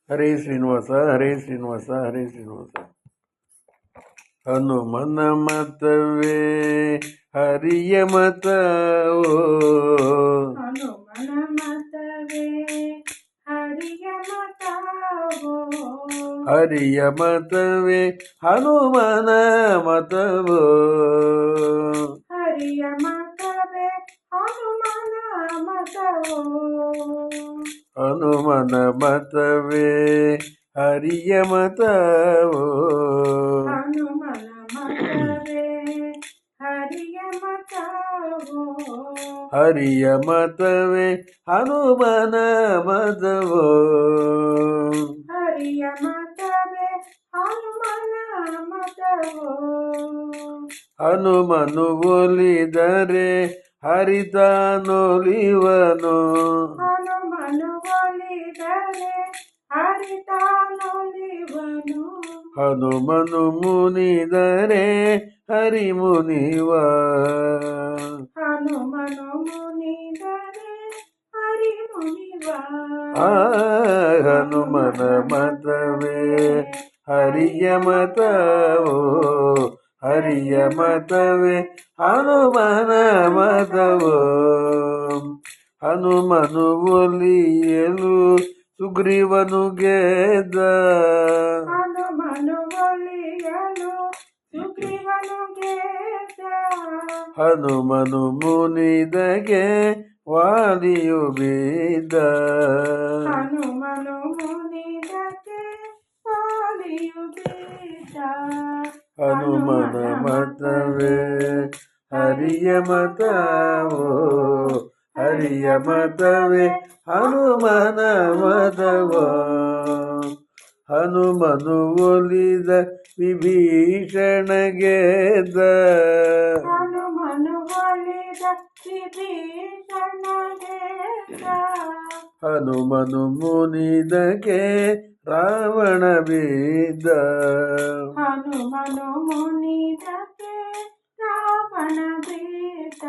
ಹರೇ ಶ್ರೀನಿವಾಸ ಹರೇ ಶ್ರೀನಿವಾಸ ಹರೇ ಶ್ರೀನಿವಾಸ. ಹನುಮನ ಮತವೇ ಹರಿಯ ಮತವೋ, ಹನುಮನ ಮತವೇ ಹರಿಯ ಮತವೋ, ಹರಿಯ ಮತವೇ ಹನುಮನ ಮತವೋ, ಹರಿಯ ಮತವೇ ಹನುಮನ ಮತವೋ, ಹನುಮನ ಮತವೇ ಹರಿಯ ಮತವೋ, ಹನುಮನ ಮತವೇ ಹರಿಯ ಮತವೋ, ಹರಿಯ ಮತವೇ ಹನುಮನ ಮತವೋ, ಹರಿಯ ಮತವೇ ಹನುಮನ ಮತವೋ, ಹನುಮನು ಒಲಿದರೆ ಹರಿತಾನೊಲಿವನು, ಹನುಮನು ಒಲಿದರೆ ಹರಿತಾನೊಲಿವನು, ಹನುಮನು ಮುನಿದರೆ ಹರಿಮುನಿವ, ಹನುಮನು ಮುನಿದರೆ ಹರಿಮುನಿವ, ಹನುಮನ ಮತವೇ ಹರಿಯ ಮತವೋ, ಹರಿಯ ಮತವೇ ಹನುಮನ ಮತವೋ, ಹನುಮನು ಒಲಿಯಲು ಸುಗ್ರೀವನು ಗೆದ್ದ, ಹನುಮನು ಒಲಿಯಲು ಸುಗ್ರೀವನು ಗೆದ್ದ, ಹನುಮನು ಮುನಿದಗೆ ವಾಲಿಯು ಬಿದ್ದ, ಹನುಮನು ಮುನಿದಕ್ಕೆ ವಾಲಿಯು ಬಿದ್ದ, ಹನುಮನ ಮತವೇ ಹರಿಯ ಮತವೋ, ಹರಿಯ ಮತವೇ ಹನುಮನ ಮತವೋ, ಹನುಮನು ಒಲಿದ ವಿಭೀಷಣ ಗೆದ್ದ, ಹನುಮನು ಒಲಿದ ವಿಭೀಷಣ ಗೆದ್ದ, ಹನುಮನು ಮುನಿದಕ್ಕೆ ರಾವಣ ಬಿದ್ದ, ಹನುಮನು ಮುನಿದಕ್ಕೆ ರಾವಣ ಬಿದ್ದ,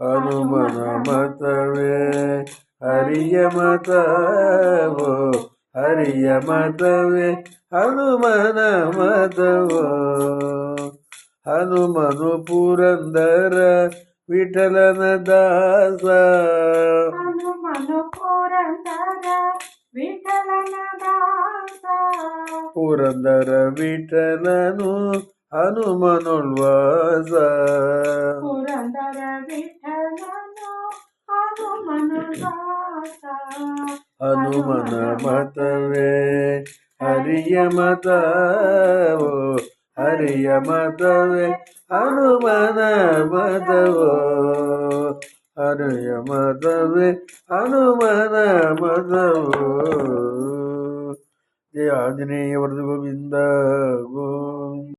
ಹನುಮನ ಮತವೇ ಹರಿಯ ಮತವೋ, ಹರಿಯ ಮತವೇ ಹನುಮನ ಮತವೋ, ಹನುಮನು ಪುರಂದರ ವಿಠಲನ ದಾಸ, ಹನುಮನು ಪುರಂದರ ವಿಠಲನ ದಾಸ, ಪುರಂದರ ವಿಠಲನು ಹನುಮನೊಳ್ವಾಸ, ಪುರಂದರ ವಿಠಲನು ಹನುಮನು ದಾಸ, ಹನುಮನ ಮತವೇ ಹರಿಯ ಮತವೋ, ಹರಿಯ ಮತವೇ ಹನುಮನ ಮತವೋ, ಹರಿಯ ಮತವೇ ಹನುಮನ ಮತವೋ. ಜಯ ಆಂಜನೇಯ ವರದ ಗೋವಿಂದ ಗೋ